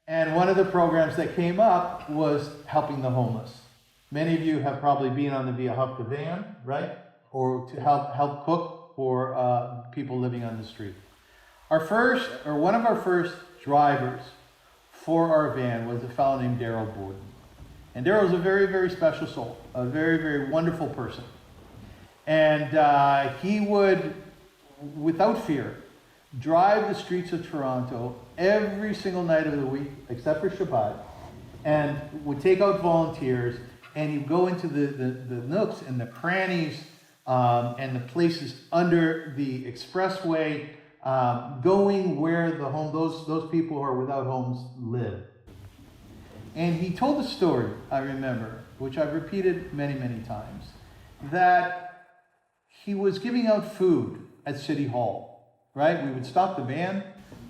And one of the programs that came up was helping the homeless. Many of you have probably been on the Via Hufta van, right? Or to help cook for people living on the street. One of our first drivers for our van was a fellow named Daryl Borden. And Daryl was a very, very special soul, a very, very wonderful person. And he would, without fear, drive the streets of Toronto every single night of the week, except for Shabbat, and would take out volunteers, and he'd go into the nooks and the crannies and the places under the expressway, going where those people who are without homes live. And he told a story, I remember, which I've repeated many, many times, that he was giving out food at City Hall, right? We would stop the van,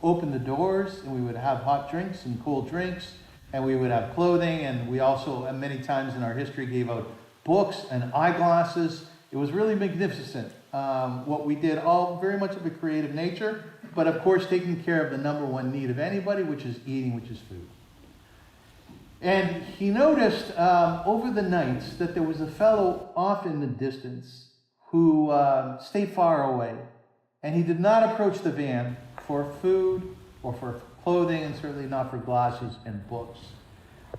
open the doors, and we would have hot drinks and cold drinks, and we would have clothing, and we also, many times in our history, gave out books and eyeglasses. It was really magnificent, what we did, all very much of a creative nature, but of course taking care of the number one need of anybody, which is eating, which is food. And he noticed over the nights that there was a fellow off in the distance who stayed far away. And he did not approach the van for food or for clothing, and certainly not for glasses and books.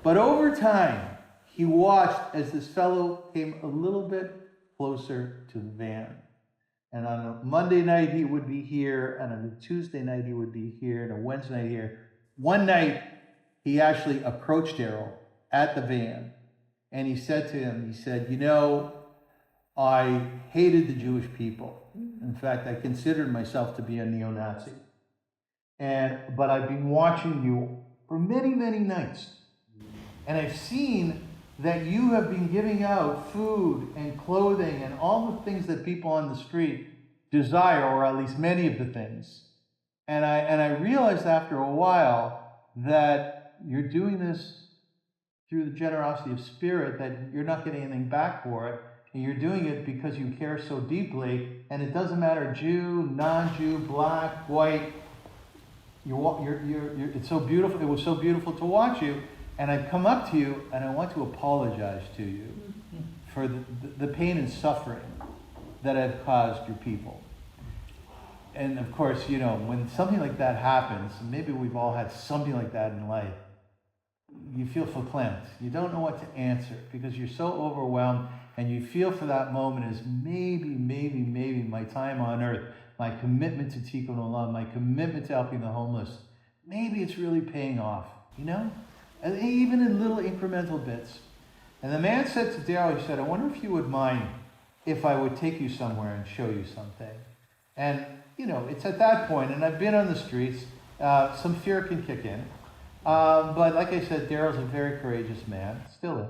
But over time, he watched as this fellow came a little bit closer to the van. And on a Monday night, he would be here, and on a Tuesday night, he would be here, and a Wednesday night here. One night, he actually approached Daryl at the van, and he said to him, I hated the Jewish people. In fact, I considered myself to be a neo-Nazi. But I've been watching you for many, many nights. And I've seen that you have been giving out food and clothing and all the things that people on the street desire, or at least many of the things. And I realized after a while that you're doing this through the generosity of spirit, that you're not getting anything back for it. And you're doing it because you care so deeply, and it doesn't matter Jew, non-Jew, black, white. It's so beautiful. It was so beautiful to watch you, and I've come up to you, and I want to apologize to you for the pain and suffering that I've caused your people. And of course, when something like that happens, maybe we've all had something like that in life, you feel verklempt. You don't know what to answer because you're so overwhelmed, and you feel for that moment as maybe my time on earth, my commitment to Tikkun Olam, my commitment to helping the homeless, maybe it's really paying off, And even in little incremental bits. And the man said to Daryl, he said, I wonder if you would mind if I would take you somewhere and show you something. And, it's at that point, and I've been on the streets, some fear can kick in. But like I said, Daryl's a very courageous man, still is.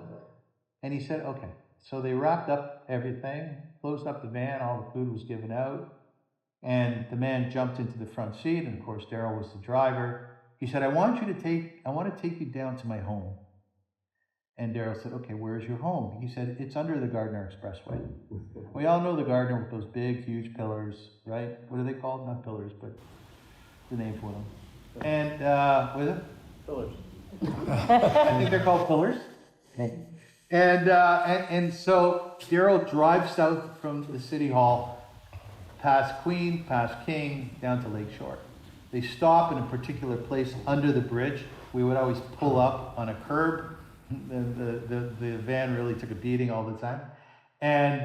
And he said, okay. So they wrapped up everything, closed up the van, all the food was given out. And the man jumped into the front seat, and of course Daryl was the driver. He said, I want to take you down to my home. And Daryl said, okay, where's your home? He said, it's under the Gardner Expressway. We all know the Gardner with those big, huge pillars, right? What are they called? Not pillars, but the name for them. And, what is it? Pillars. I think they're called pillars. And so Daryl drives south from the City Hall, past Queen, past King, down to Lakeshore. They stop in a particular place under the bridge. We would always pull up on a curb. The van really took a beating all the time. And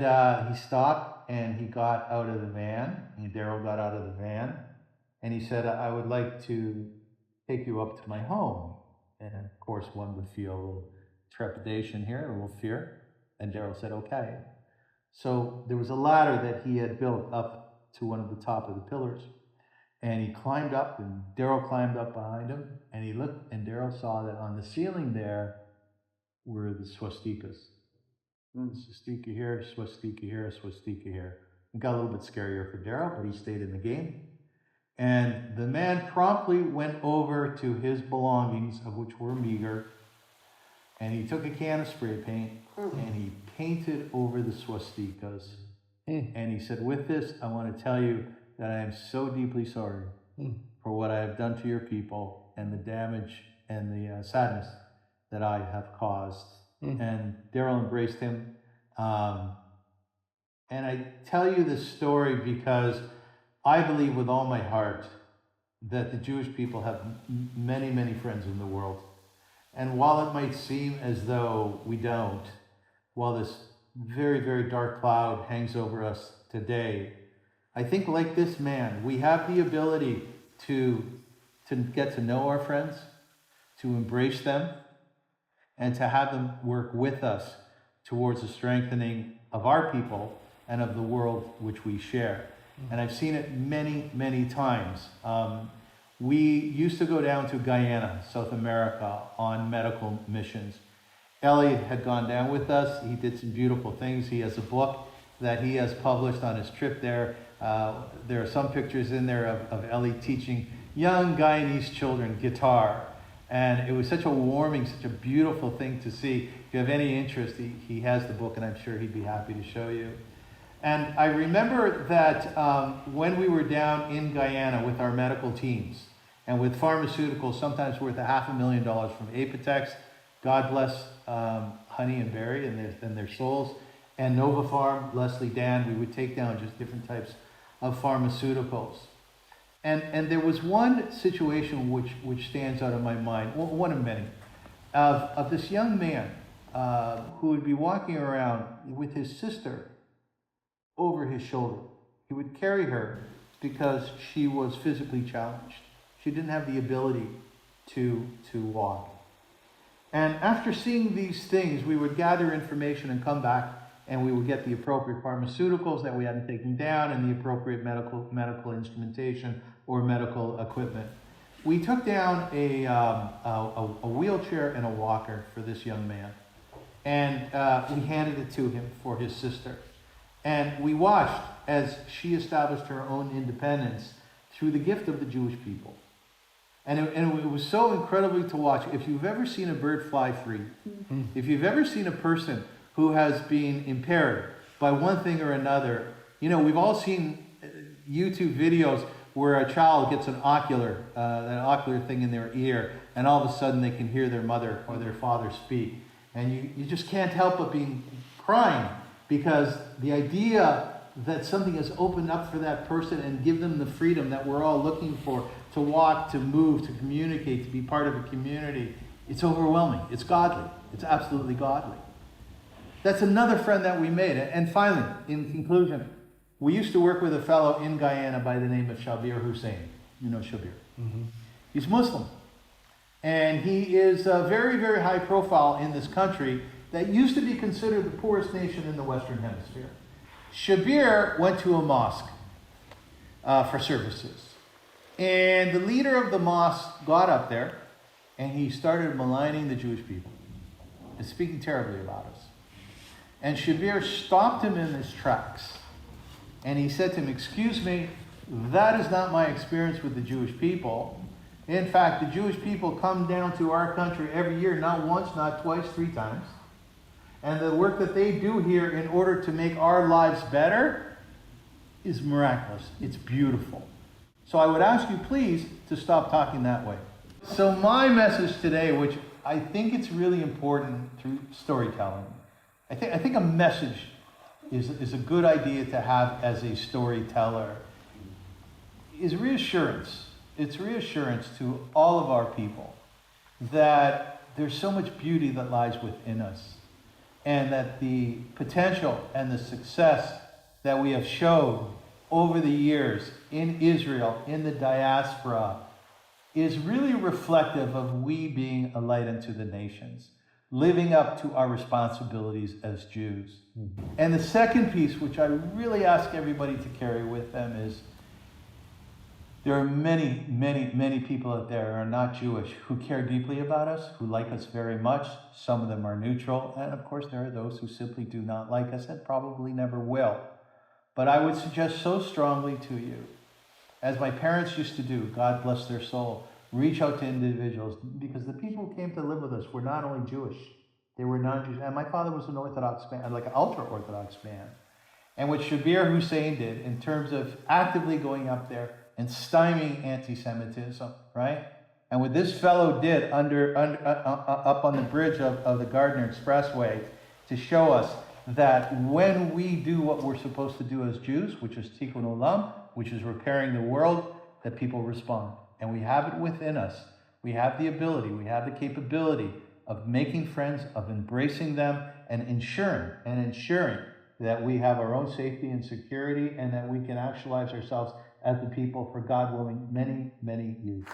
he stopped, and he got out of the van, and Daryl got out of the van, and he said, I would like to take you up to my home. And of course, one would feel a little trepidation here, a little fear. And Daryl said, okay. So there was a ladder that he had built up to one of the top of the pillars. And he climbed up, and Daryl climbed up behind him, and he looked, and Daryl saw that on the ceiling there were the swastikas. Swastika here, swastika here, swastika here. It got a little bit scarier for Daryl, but he stayed in the game. And the man promptly went over to his belongings, of which were meager, and he took a can of spray paint, and he painted over the swastikas. And he said, with this, I want to tell you that I am so deeply sorry for what I have done to your people and the damage the sadness that I have caused. And Daryl embraced him. And I tell you this story because I believe with all my heart that the Jewish people have many, many friends in the world. And while it might seem as though we don't, while this very, very dark cloud hangs over us today, I think like this man, we have the ability to get to know our friends, to embrace them, and to have them work with us towards the strengthening of our people and of the world which we share. And I've seen it many, many times. We used to go down to Guyana, South America, on medical missions. Elliot had gone down with us. He did some beautiful things. He has a book that he has published on his trip there. There are some pictures in there of Elliot teaching young Guyanese children guitar. And it was such a warming, such a beautiful thing to see. If you have any interest, he has the book, and I'm sure he'd be happy to show you. And I remember that when we were down in Guyana with our medical teams, and with pharmaceuticals, sometimes worth $500,000 from Apotex, God bless Honey and Barry and their souls, and Nova Farm, Leslie Dan, we would take down just different types of pharmaceuticals. And there was one situation which stands out in my mind, one of many, of this young man who would be walking around with his sister over his shoulder. He would carry her because she was physically challenged. She didn't have the ability to walk. And after seeing these things, we would gather information and come back, and we would get the appropriate pharmaceuticals that we hadn't taken down and the appropriate medical instrumentation or medical equipment. We took down a wheelchair and a walker for this young man, and we handed it to him for his sister. And we watched as she established her own independence through the gift of the Jewish people. And it was so incredibly to watch. If you've ever seen a bird fly free, if you've ever seen a person who has been impaired by one thing or another, we've all seen YouTube videos where a child gets an ocular thing in their ear, and all of a sudden they can hear their mother or their father speak. And you just can't help but being crying, because the idea that something has opened up for that person and give them the freedom that we're all looking for, to walk, to move, to communicate, to be part of a community, it's overwhelming. It's godly. It's absolutely godly. That's another friend that we made. And finally, in conclusion, we used to work with a fellow in Guyana by the name of Shabir Hussein. You know Shabir. Mm-hmm. He's Muslim. And he is very, very high profile in this country that used to be considered the poorest nation in the Western Hemisphere. Shabir went to a mosque for services. And the leader of the mosque got up there and he started maligning the Jewish people and speaking terribly about us. And Shabir stopped him in his tracks. And he said to him, "Excuse me, that is not my experience with the Jewish people. In fact, the Jewish people come down to our country every year, not once, not twice, 3 times. And the work that they do here in order to make our lives better is miraculous. It's beautiful. So I would ask you, please, to stop talking that way." So my message today, which I think it's really important through storytelling, I think a message is a good idea to have as a storyteller, is reassurance. It's reassurance to all of our people that there's so much beauty that lies within us, and that the potential and the success that we have showed over the years in Israel, in the diaspora, is really reflective of we being a light unto the nations, living up to our responsibilities as Jews. Mm-hmm. And the second piece, which I really ask everybody to carry with them, is there are many, many, many people out there who are not Jewish who care deeply about us, who like us very much. Some of them are neutral. And of course, there are those who simply do not like us and probably never will. But I would suggest so strongly to you, as my parents used to do, God bless their soul, reach out to individuals, because the people who came to live with us were not only Jewish, they were non-Jewish. And my father was an Orthodox man, like an ultra-Orthodox man. And what Shabir Hussein did in terms of actively going up there and stymieing anti-Semitism, right? And what this fellow did up on the bridge of the Gardner Expressway to show us that when we do what we're supposed to do as Jews, which is Tikkun Olam, which is repairing the world, that people respond. And we have it within us. We have the ability, we have the capability of making friends, of embracing them, and ensuring that we have our own safety and security, and that we can actualize ourselves as the people for, God willing, many, many years.